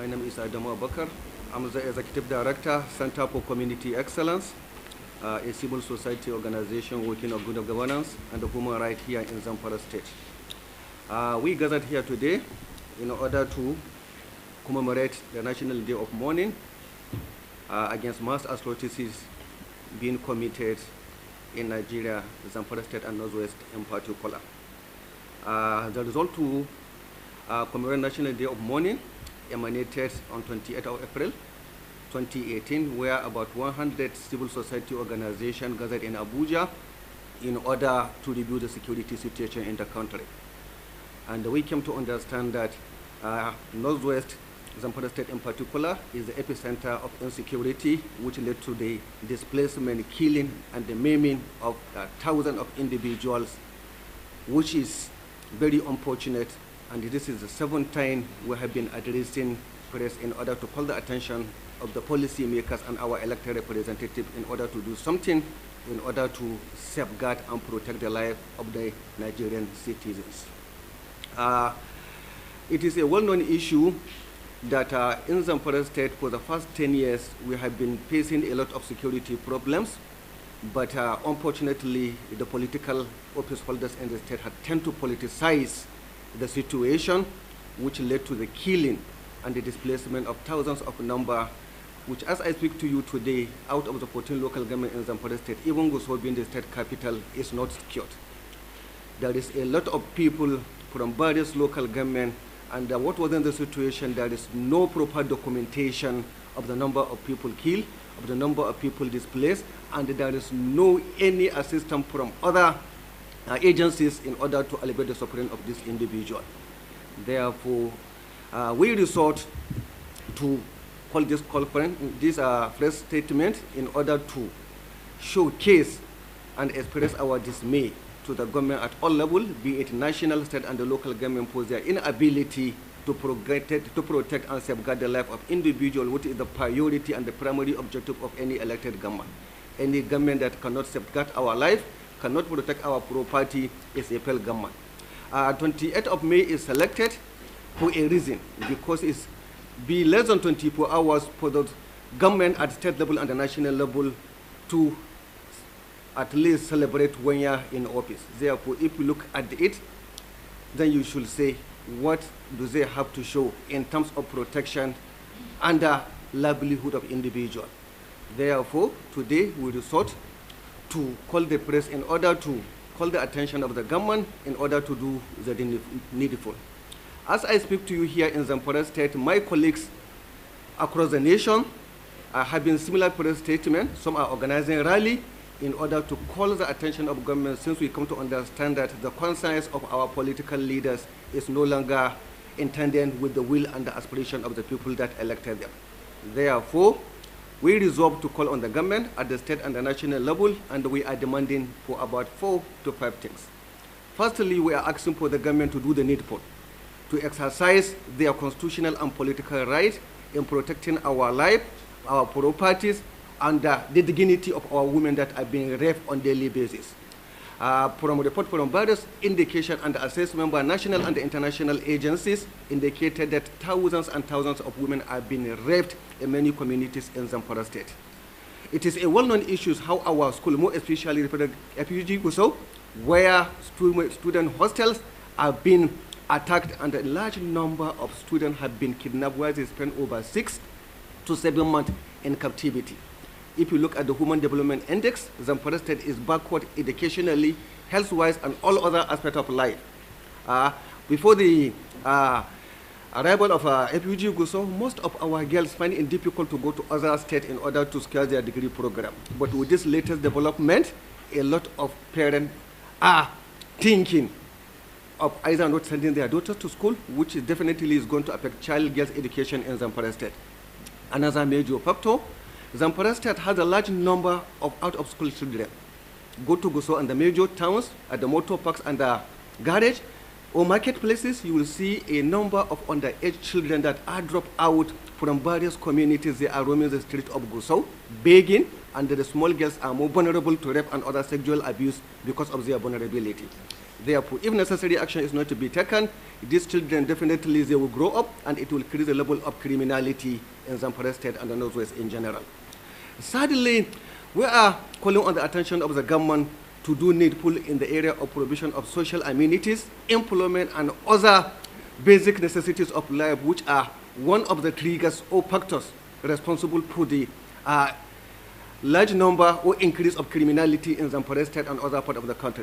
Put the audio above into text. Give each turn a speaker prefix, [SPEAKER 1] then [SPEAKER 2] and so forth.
[SPEAKER 1] My name is Adamu Kotorkoshi. I'm the Executive Director, Center for Community Excellence, a civil society organization working on good governance and human rights here in Zamfara State. We gathered here today in order to commemorate the National Day of Mourning against mass atrocities being committed in Nigeria, Zamfara State and Northwest in particular. The result to commemorate National Day of Mourning emanated on 28th of April 2018, where about 100 civil society organizations gathered in Abuja in order to review the security situation in the country. And we came to understand that Northwest Zamfara State in particular is the epicenter of insecurity, which led to the displacement, killing, and the maiming of thousands of individuals, which is very unfortunate. And this is the seventh time we have been addressing press in order to call the attention of the policymakers and our elected representatives in order to do something in order to safeguard and protect the life of the Nigerian citizens. It is a well-known issue that in Zamfara State for the past 10 years we have been facing a lot of security problems, but unfortunately the political office holders in the state had tended to politicize the situation, which led to the killing and the displacement of thousands of number, which as I speak to you today, out of the 14 local government in Zamfara State, even Gusau being the state capital, is not secured. There is a lot of people from various local government, and what was in the situation, there is no proper documentation of the number of people killed, of the number of people displaced, and there is no any assistance from other agencies in order to alleviate the suffering of this individual. Therefore, we resort to call this conference, this press statement, in order to showcase and express our dismay to the government at all levels, be it national, state, and the local government, for their inability to protect and safeguard the life of individuals, which is the priority and the primary objective of any elected government. Any government that cannot safeguard our life, cannot protect our property, is a failed government. 28th of May is selected for a reason, because it's be less than 24 hours for the government at state level and the national level to at least celebrate 1 year in office. Therefore, if you look at it, then you should say, what do they have to show in terms of protection and the livelihood of individuals? Therefore, today we resort to call the press in order to call the attention of the government in order to do the needful. As I speak to you here in Zamfara State, my colleagues across the nation are having similar press statements. Some are organizing a rally in order to call the attention of government, since we come to understand that the concerns of our political leaders is no longer intended with the will and the aspiration of the people that elected them. Therefore, we resolve to call on the government at the state and the national level, and we are demanding for about 4 to 5 things. Firstly, we are asking for the government to do the needful, to exercise their constitutional and political rights in protecting our life, our properties, and the dignity of our women that are being raped on a daily basis. From a report from various indication and assessment by national and international agencies indicated that thousands and thousands of women are being raped in many communities in Zamfara State. It is a well-known issue how our school, more especially refugee Gusau, where student hostels are being attacked and a large number of students have been kidnapped, where they spend over 6 to 7 months in captivity. If you look at the Human Development Index, Zamfara State is backward educationally, health-wise, and all other aspects of life. Before the arrival of refugee Gusau, most of our girls find it difficult to go to other states in order to secure their degree program. But with this latest development, a lot of parents are thinking of either not sending their daughters to school, which is definitely is going to affect child girls' education in Zamfara State. Another major factor, Zamfara State has a large number of out-of-school children. Go to Gusau and the major towns, at the motor parks and the garage or marketplaces, you will see a number of underage children that are dropped out from various communities. They are roaming the streets of Gusau, begging, and the small girls are more vulnerable to rape and other sexual abuse because of their vulnerability. Therefore, if necessary action is not to be taken, these children definitely they will grow up and it will increase the level of criminality in Zamfara State and the Northwest in general. Sadly, we are calling on the attention of the government to do needful in the area of provision of social amenities, employment, and other basic necessities of life, which are one of the triggers or factors responsible for the large number or increase of criminality in Zamfara State and other parts of the country.